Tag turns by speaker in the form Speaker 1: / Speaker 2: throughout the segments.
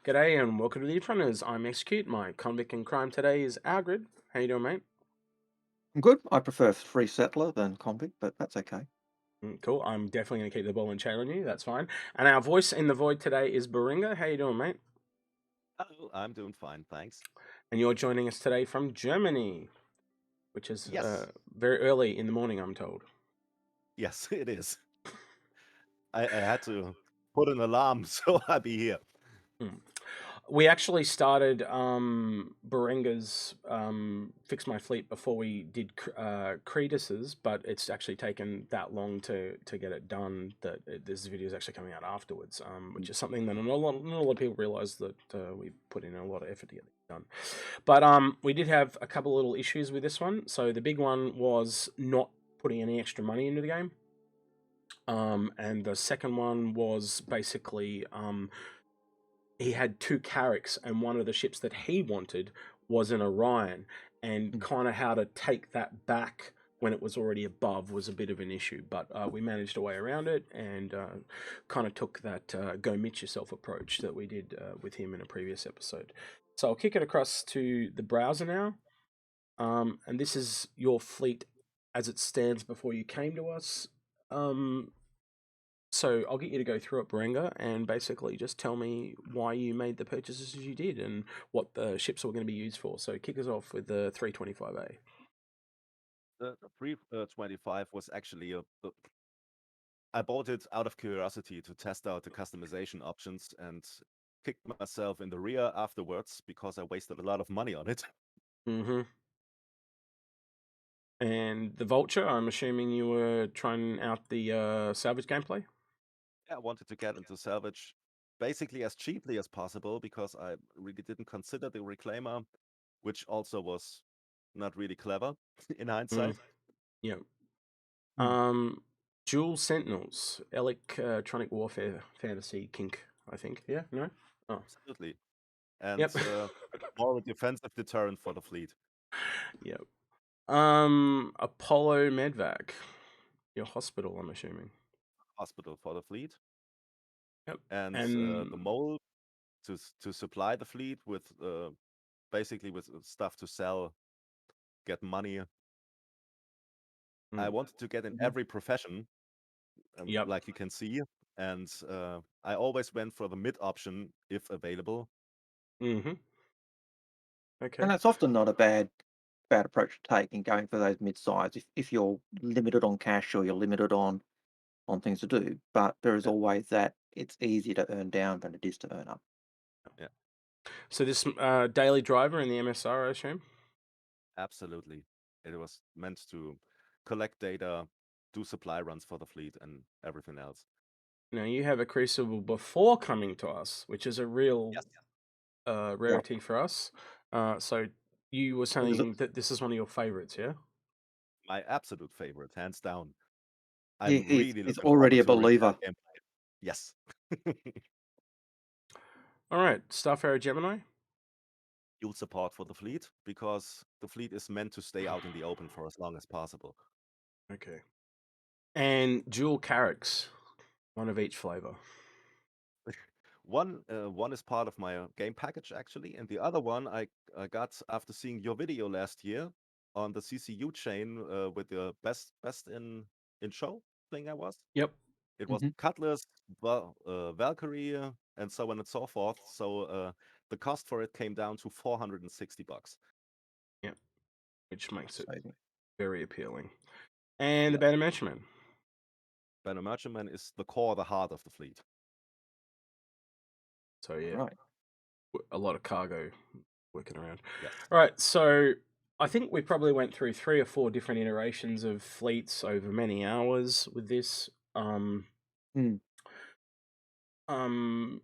Speaker 1: G'day and welcome to the Inforunners. I'm Execute. My convict in crime today is Algared. How you doing, mate?
Speaker 2: Good. I prefer free settler than convict, but that's okay.
Speaker 1: Cool. I'm definitely going to keep the ball and chain on you. That's fine. And our voice in the void today is Borenga. How you doing, mate?
Speaker 3: Hello, I'm doing fine, thanks.
Speaker 1: And you're joining us today from Germany, which is
Speaker 3: Yes,
Speaker 1: very early in the morning, I'm told.
Speaker 3: yes, it is. I had to put an alarm so I'll be here.
Speaker 1: Hmm. We actually started Borenga's Fix My Fleet before we did Cretus's, but it's actually taken that long to get it done that this video is actually coming out afterwards, which is something that not a lot of people realize that we put in a lot of effort to get it done. But we did have a couple little issues with this one. So the big one was not putting any extra money into the game. And the second one was basically he had two carracks, and one of the ships that he wanted was an Orion, and
Speaker 2: Mm.
Speaker 1: kind of how to take that back when it was already above was a bit of an issue, but we managed a way around it and kind of took that go mitch yourself approach that we did with him in a previous episode. So I'll kick it across to the browser now, and this is your fleet as it stands before you came to us. So I'll get you to go through it, Borenga, and basically just tell me why you made the purchases you did and what the ships were going to be used for. So kick us off with the 325A.
Speaker 3: The 325 was actually I bought it out of curiosity to test out the customization options and kicked myself in the rear afterwards because I wasted a lot of money on it.
Speaker 1: Mm-hmm. And the Vulture, I'm assuming you were trying out the salvage gameplay?
Speaker 3: I wanted to get into salvage basically as cheaply as possible because I really didn't consider the reclaimer, which also was not really clever in
Speaker 1: Mm,
Speaker 3: hindsight.
Speaker 1: yeah.
Speaker 2: Mm.
Speaker 1: Dual Sentinels, Electronic Warfare Fantasy Kink, I think. Yeah, no? Oh,
Speaker 3: Absolutely. And
Speaker 1: yep.
Speaker 3: more of a defensive deterrent for the fleet.
Speaker 1: Yep. Apollo Medvac, your hospital, I'm assuming.
Speaker 3: Hospital for the fleet,
Speaker 1: Yep.
Speaker 3: and the
Speaker 1: And
Speaker 3: mole to supply the fleet with basically with stuff to sell, get money. I
Speaker 1: mm,
Speaker 3: wanted to get in
Speaker 2: Mhm.
Speaker 3: every profession,
Speaker 1: yep.
Speaker 3: like you can see, and I always went for the mid option if available.
Speaker 1: Mm-hmm.
Speaker 2: And
Speaker 1: Okay.
Speaker 2: that's often not a bad approach to take in going for those mid-size if you're limited on cash or you're limited on things to do. But there is
Speaker 3: Yeah,
Speaker 2: always that it's easier to earn down than it is to earn up.
Speaker 3: yeah,
Speaker 1: So this daily driver in the MSR, I assume?
Speaker 3: absolutely. It was meant to collect data, do supply runs for the fleet, and everything else.
Speaker 1: Now you have a Crucible before coming to us, which is a real
Speaker 3: Yes.
Speaker 2: Yeah.
Speaker 1: rarity for us. So you were
Speaker 2: It was
Speaker 1: saying that this is one of your favorites, yeah?
Speaker 3: My absolute favorite, hands down.
Speaker 2: he,
Speaker 3: I'm
Speaker 2: he's
Speaker 3: really
Speaker 2: he's
Speaker 3: looking
Speaker 2: already
Speaker 3: forward
Speaker 2: a
Speaker 3: to reveal
Speaker 2: believer.
Speaker 3: the gameplay. Yes.
Speaker 1: All right, Starfarer Gemini.
Speaker 3: Dual support for the fleet because the fleet is meant to stay out in the open for as long as possible.
Speaker 1: Okay. And dual Carracks, one of each flavor.
Speaker 3: One is part of my game package actually, and the other one I got after seeing your video last year on the CCU chain with the best in show thing I was.
Speaker 1: Yep.
Speaker 3: It was
Speaker 2: Mhm.
Speaker 3: Cutlass, Valkyrie, and so on and so forth. So the cost for it came down to $460.
Speaker 1: Yep. Which makes it
Speaker 2: So,
Speaker 1: very appealing. And the
Speaker 3: Yeah.
Speaker 1: Banner Merchantman.
Speaker 3: Banner Merchantman is the core, the heart of the fleet.
Speaker 1: So yeah,
Speaker 2: right.
Speaker 1: a lot of cargo working around.
Speaker 3: Yes.
Speaker 1: All right, so I think we probably went through 3 or 4 different iterations of fleets over many hours with this.
Speaker 2: Mm.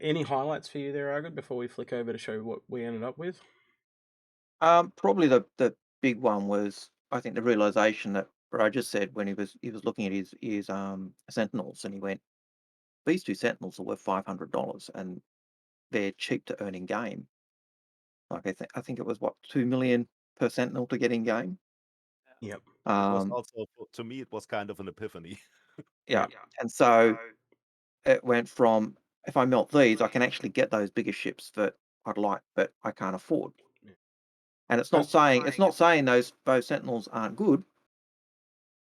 Speaker 1: Any highlights for you there, Arvid, before we flick over to show what we ended up with?
Speaker 2: Probably the big one was I think the realization that Roger said when he was looking at his Sentinels and he went, these two Sentinels are worth $500 and they're cheap to earn in game. Like I think it was what 2 million per Sentinel to get in game.
Speaker 1: Yep.
Speaker 3: It was
Speaker 2: Um,
Speaker 3: also, to me, it was kind of an epiphany.
Speaker 2: yeah,
Speaker 1: Yep.
Speaker 2: and so it went from if I melt these, I can actually get those bigger ships that I'd like, but I can't afford.
Speaker 1: Yeah.
Speaker 2: And it's
Speaker 1: And
Speaker 2: not saying those Sentinels aren't good.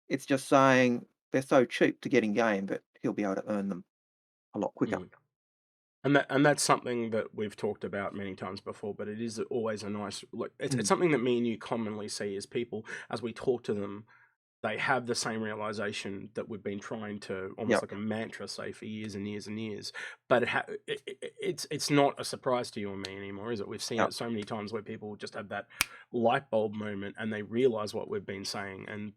Speaker 2: It's just saying they're so cheap to get in game that he'll be able to earn them a lot quicker.
Speaker 1: and that's something that we've talked about many times before, but it is always a nice it's something that me and you commonly see is people as we talk to them, they have the same realization that we've been trying to almost
Speaker 2: Yep.
Speaker 1: like a mantra say for years and years and years. But it's not a surprise to you and me anymore, is it? We've seen
Speaker 2: Yep.
Speaker 1: it so many times where people just have that light bulb moment and they realize what we've been saying and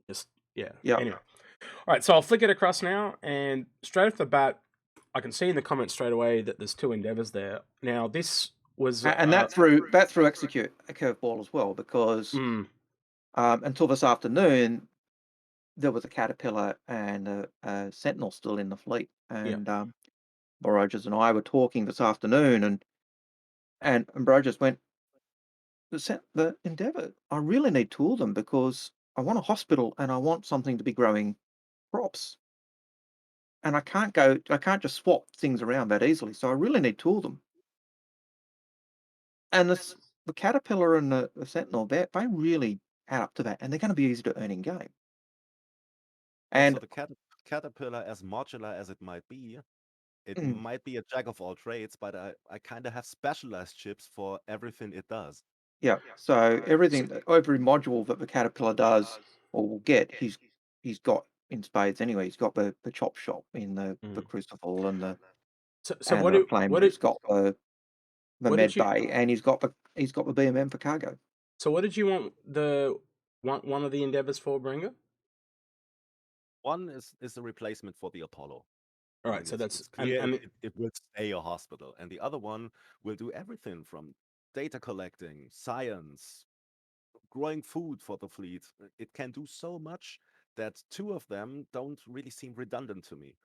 Speaker 1: just
Speaker 2: Yep.
Speaker 1: Anyway, all right. So I'll flick it across now, and straight off the bat, I can see in the comments straight away that there's 2 endeavors there. Now this was
Speaker 2: And that through Execute a curveball as well, because until this afternoon there was a Caterpillar and a Sentinel still in the fleet, and Borges and I were talking this afternoon, and Borges went, the Endeavour, I really need 2 of them because I want a hospital and I want something to be growing crops. And I can't just swap things around that easily, so I really need 2 of them. And the Caterpillar and the Sentinel, they really add up to that, and they're gonna be easy to earn in game.
Speaker 3: Also,
Speaker 2: And
Speaker 3: the Caterpillar, as modular as it might be, it
Speaker 2: mm,
Speaker 3: might be a jack of all trades, but I kind of have specialized chips for everything it does.
Speaker 2: yeah, so every module that the Caterpillar does or will get, he's got in spades anyway. He's got the chop shop in the Crucible and the
Speaker 1: so what
Speaker 2: Reclaimer. He's got the
Speaker 1: what
Speaker 2: med
Speaker 1: did you
Speaker 2: bay, and he's got the BMM for cargo.
Speaker 1: so what did you want the one of the endeavors for, Bringer?
Speaker 3: One is a replacement for the Apollo.
Speaker 1: All
Speaker 3: I
Speaker 1: right,
Speaker 3: mean,
Speaker 1: so that's
Speaker 3: it's clear it will stay a hospital, and the other one will do everything from data collecting, science, growing food for the fleet. It can do so much that 2 of them don't really seem redundant to me.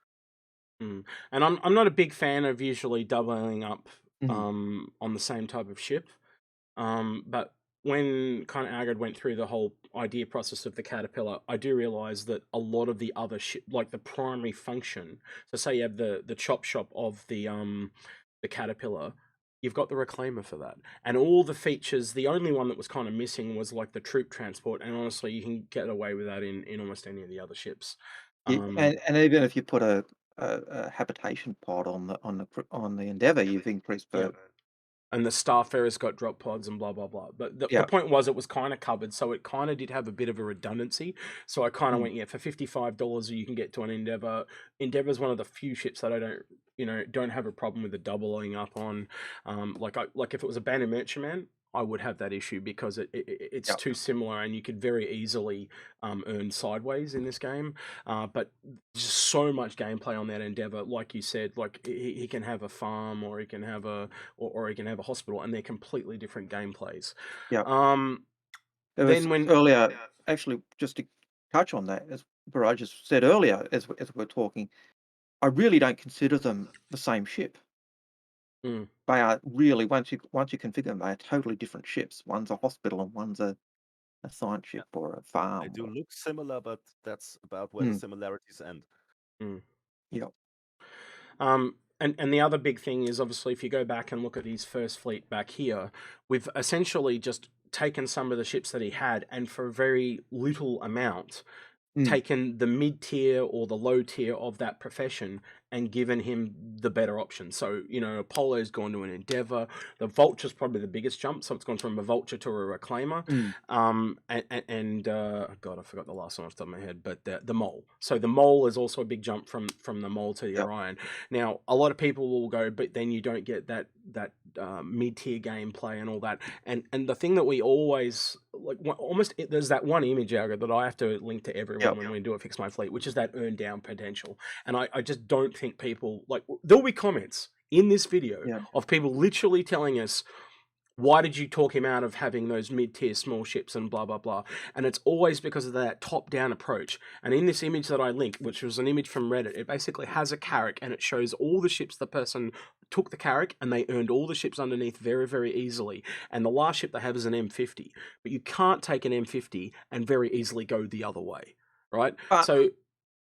Speaker 1: and I'm not a big fan of usually doubling up
Speaker 2: Mhm.
Speaker 1: on the same type of ship. But when kind of Algared went through the whole idea process of the Caterpillar, I do realize that a lot of the other like the primary function. So say you have the chop shop of the Caterpillar, you've got the Reclaimer for that, and all the features. The only one that was kind of missing was like the troop transport, and honestly, you can get away with that in almost any of the other ships.
Speaker 2: And even if you put a habitation pod on the Endeavour, you've increased
Speaker 1: Yeah.
Speaker 2: the
Speaker 1: And the Starfarer's got drop pods and blah blah blah. But the
Speaker 2: yeah.
Speaker 1: point was it was kind of covered, so it kind of did have a bit of a redundancy. So I kind of went, for $55 you can get to an Endeavour. Endeavour's one of the few ships that I don't have a problem with the doubling up on. Like if it was a Banner Merchantman, I would have that issue because it's
Speaker 2: Yep.
Speaker 1: too similar and you could very easily earn sideways in this game. But just so much gameplay on that Endeavour, like you said, like he can have a farm or he can have or he can have a hospital, and they're completely different gameplays.
Speaker 2: Yeah. There was
Speaker 1: Then when
Speaker 2: earlier, actually, just to touch on that, as Barrage just said earlier, as we're talking, I really don't consider them the same ship.
Speaker 1: Mm,
Speaker 2: They are really, once you configure them, they are totally different ships. One's a hospital and one's a science
Speaker 3: Yeah,
Speaker 2: ship or a
Speaker 3: they
Speaker 2: farm.
Speaker 3: do look similar, but that's about where the
Speaker 2: Mm,
Speaker 3: similarities end.
Speaker 2: yeah.
Speaker 1: and the other big thing is obviously if you go back and look at his first fleet back here, we've essentially just taken some of the ships that he had, and for a very little amount, taken the mid tier or the low tier of that profession and given him the better option. So, Apollo's gone to an Endeavour. The Vulture's probably the biggest jump. So it's gone from a Vulture to a Reclaimer. God, I forgot the last one off the top of my head, but the Mole. So the Mole is also a big jump from the Mole to the
Speaker 2: Yep.
Speaker 1: Orion. Now, a lot of people will go, but then you don't get that mid-tier gameplay and all that. And the thing that we always there's that one image, Alga, that I have to link to everyone
Speaker 2: Yep.
Speaker 1: when we do a Fix My Fleet, which is that earn down potential. And I just don't think people there'll be comments in this video
Speaker 2: Yeah.
Speaker 1: of people literally telling us, why did you talk him out of having those mid-tier small ships and blah, blah, blah? And it's always because of that top-down approach. And in this image that I linked, which was an image from Reddit, it basically has a carrack and it shows all the ships the person took the carrack and they earned all the ships underneath very, very easily. And the last ship they have is an M50. But you can't take an M50 and very easily go the other way, right?
Speaker 2: But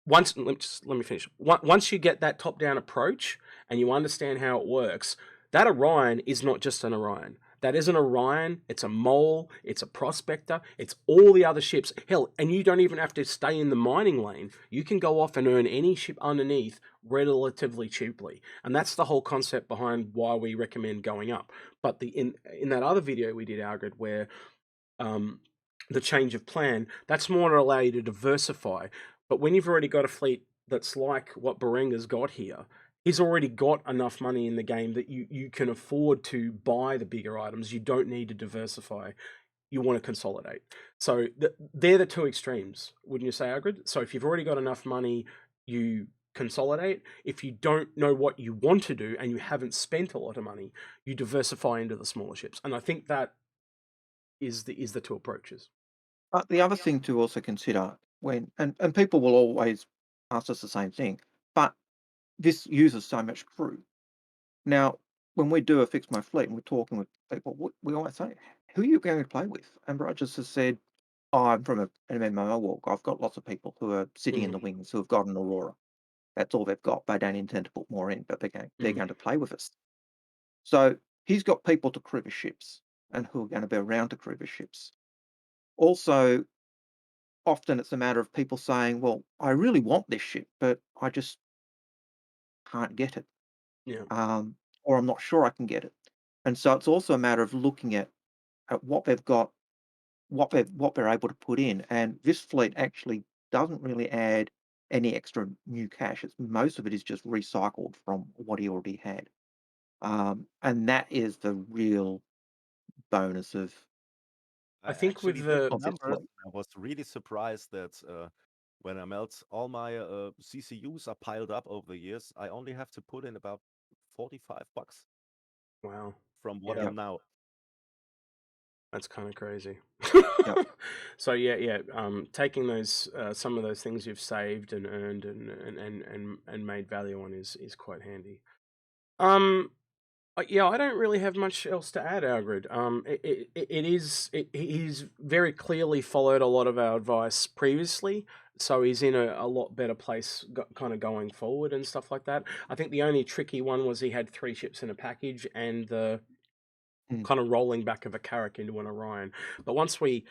Speaker 1: let me finish. Once you get that top-down approach and you understand how it works, that Orion is not just an Orion. That is an Orion, it's a Mole, it's a Prospector, it's all the other ships. Hell, and you don't even have to stay in the mining lane. You can go off and earn any ship underneath relatively cheaply. And that's the whole concept behind why we recommend going up. But in that other video we did, Algared, where the change of plan, that's more to allow you to diversify. But when you've already got a fleet that's like what Borenga's got here, he's already got enough money in the game that you can afford to buy the bigger items. You don't need to diversify. You want to consolidate. So they're the two extremes, wouldn't you say, Algared? So if you've already got enough money, you consolidate. If you don't know what you want to do and you haven't spent a lot of money, you diversify into the smaller ships. And I think that is the two approaches.
Speaker 2: But the other thing to also consider and people will always ask us the same thing, but this uses so much crew. Now, when we do a fix my fleet and we're talking with people, we always say, who are you going to play with? And Rogers has said, oh, I'm from an MMO walk. I've got lots of people who are sitting in the wings who have got an Aurora. That's all they've got. They don't intend to put more in, but they're going to play with us. So he's got people to crew the ships and who are going to be around to crew the ships. Also, often it's a matter of people saying, well, I really want this ship, but I just can't get it.
Speaker 1: Yeah.
Speaker 2: Or I'm not sure I can get it. And so it's also a matter of looking at what they've got, what they're able to put in. And this fleet actually doesn't really add any extra new cash. Most of it is just recycled from what he already had. And that is the real bonus of
Speaker 1: I think
Speaker 3: actually
Speaker 1: with
Speaker 3: did
Speaker 1: the
Speaker 3: the
Speaker 2: of this
Speaker 3: numbers.
Speaker 2: fleet.
Speaker 3: I was really surprised that when I melt all my CCUs are piled up over the years, I only have to put in about $45
Speaker 1: wow,
Speaker 3: from what
Speaker 1: yeah,
Speaker 3: I'm now.
Speaker 1: that's kind of crazy.
Speaker 2: Yep.
Speaker 1: So yeah, taking those some of those things you've saved and earned and made value on is quite handy. Yeah, I don't really have much else to add, Algrid. He's very clearly followed a lot of our advice previously, so he's in a lot better place kind of going forward and stuff like that. I think the only tricky one was he had 3 ships in a package and the kind of rolling back of a Carrack into an Orion. But once we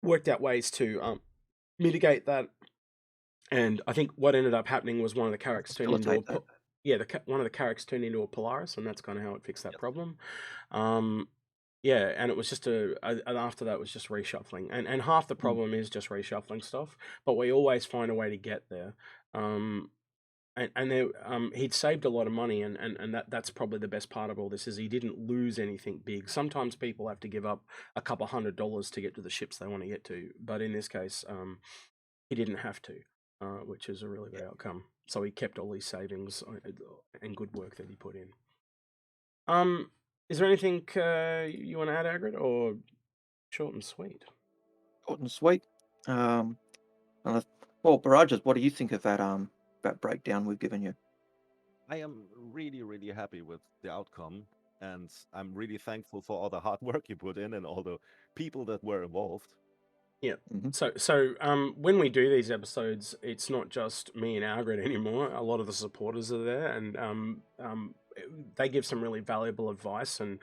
Speaker 1: worked out ways to mitigate that, and I think what ended up happening was one of the Carracks turned into
Speaker 2: Facilitate that.
Speaker 1: one of the Carracks turned into a Polaris, and that's kind of how it fixed that
Speaker 3: Yes.
Speaker 1: problem. Yeah, and it was just and after that was just reshuffling, and half the problem is just reshuffling stuff, but we always find a way to get there. And there, he'd saved a lot of money, and that's probably the best part of all this is he didn't lose anything big. Sometimes people have to give up a couple $100 to get to the ships they want to get to, but in this case, he didn't have to, which is a really good outcome. So he kept all these savings and good work that he put in. Is there anything you want to add, Agrid, or short and sweet?
Speaker 2: Short and sweet. Well, Barajas, what do you think of that breakdown we've given you?
Speaker 3: I am really, really happy with the outcome, and I'm really thankful for all the hard work you put in and all the people that were involved.
Speaker 1: Yeah.
Speaker 2: Mhm.
Speaker 1: So when we do these episodes, it's not just me and Algrid anymore. A lot of the supporters are there, and they give some really valuable advice. And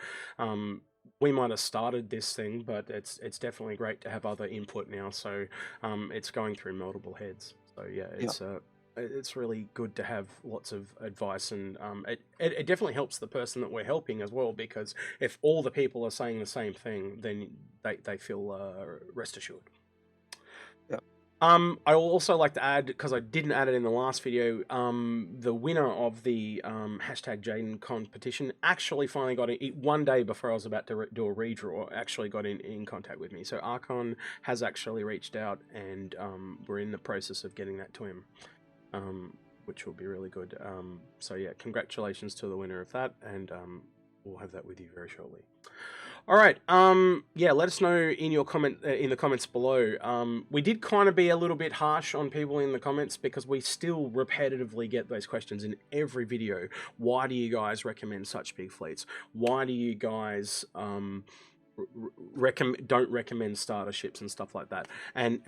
Speaker 1: we might have started this thing, but it's definitely great to have other input now. So it's going through multiple heads. So yeah, it's really good to have lots of advice, and it definitely helps the person that we're helping as well, because if all the people are saying the same thing, then they feel rest assured.
Speaker 2: Yep.
Speaker 1: I will also like to add, because I didn't add it in the last video, the winner of the hashtag Jaden competition actually finally got it one day before I was about to do a redraw, actually got in contact with me. So Archon has actually reached out, and we're in the process of getting that to him. Which will be really good. So yeah, congratulations to the winner of that, and we'll have that with you very shortly. All right. Yeah, let us know in your in the comments below. We did kind of be a little bit harsh on people in the comments because we still repetitively get those questions in every video. Why do you guys recommend such big fleets? Why do you guys don't recommend starter ships and stuff like that? And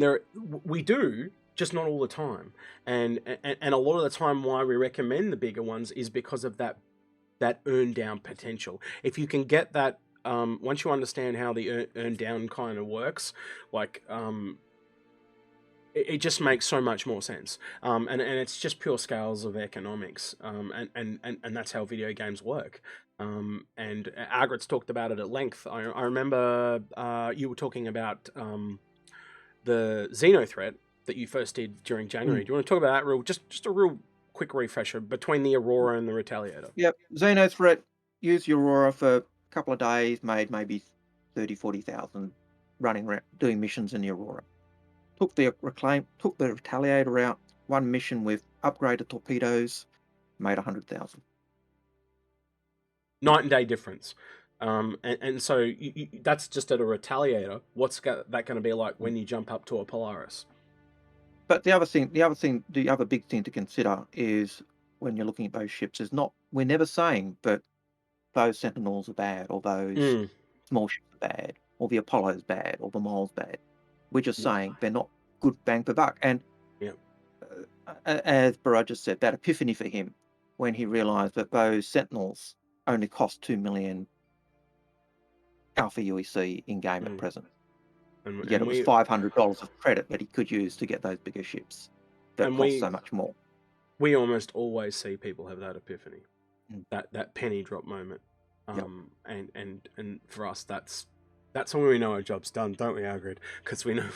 Speaker 1: there we do, just not all the time. And a lot of the time why we recommend the bigger ones is because of that earn down potential. If you can get that, once you understand how the earn down kind of works, like it just makes so much more sense. And it's just pure scales of economics. And that's how video games work. And Algared's talked about it at length. I remember you were talking about the Xeno threat that you first did during January. Do you want to talk about that just a real quick refresher between the Aurora and the Retaliator?
Speaker 2: Yep. Xeno threat, used the Aurora for a couple of days, made maybe 30,000-40,000 running around doing missions in the Aurora. Took the Retaliator out, one mission with upgraded torpedoes, made 100,000.
Speaker 1: Night and day difference. And so that's just at a Retaliator. What's that going to be like when you jump up to a Polaris?
Speaker 2: But the other big thing to consider is when you're looking at those ships is not, we're never saying that those Sentinels are bad or those small ships are bad or the Apollo's bad or the Mole's bad. We're just saying they're not good bang for buck. And as Barrage just said, that epiphany for him when he realised that those Sentinels only cost 2 million Alpha UEC in game at present. Yet it was $500 of credit that he could use to get those bigger ships that cost so much more.
Speaker 1: We almost always see people have that epiphany, that penny drop moment. And for us, that's when we know our job's done, don't we, Algared? Because we know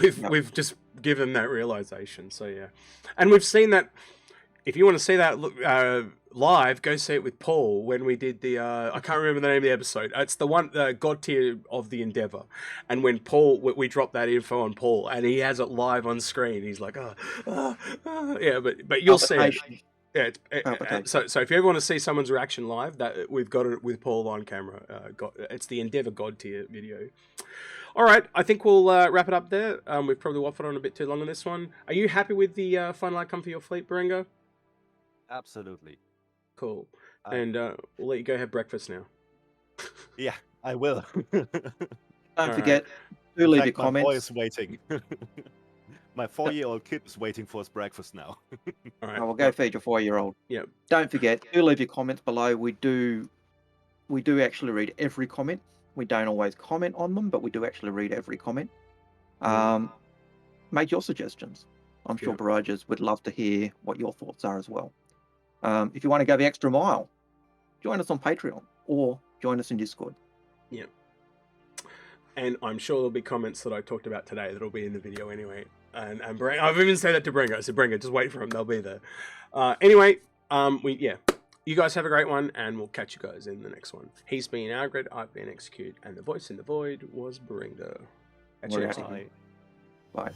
Speaker 1: we've just given that realization. So yeah, and we've seen that. If you want to see that live, go see it with Paul when we did the I can't remember the name of the episode. It's the one God tier of the Endeavor, and when Paul we dropped that info on Paul, and he has it live on screen. He's like, yeah, but you'll see it. Yeah, so if you ever want to see someone's reaction live, that we've got it with Paul on camera. It's the Endeavor God tier video. All right, I think we'll wrap it up there. We've probably waffled on a bit too long on this one. Are you happy with the final outcome for your fleet, Borenga?
Speaker 3: Absolutely.
Speaker 1: Cool. And we'll let you go have breakfast now.
Speaker 3: Yeah, I will.
Speaker 2: Don't forget, do leave your comments.
Speaker 3: My boy is waiting. My 4-year-old kid is waiting for his breakfast now.
Speaker 2: All right, well, go feed your 4-year-old.
Speaker 1: Yep.
Speaker 2: Don't forget, do leave your comments below. We do actually read every comment. We don't always comment on them, but we do actually read every comment. Make your suggestions. I'm sure Barrages would love to hear what your thoughts are as well. If you want to go the extra mile, join us on Patreon or join us in Discord.
Speaker 1: Yeah. And I'm sure there'll be comments that I talked about today that'll be in the video anyway. And Borenga, I've even said that to Borenga. I said, Borenga, just wait for them. They'll be there. Anyway, you guys have a great one, and we'll catch you guys in the next one. He's been Algared, I've been Execute, and the voice in the void was Borenga. Catch you next time.
Speaker 2: Bye.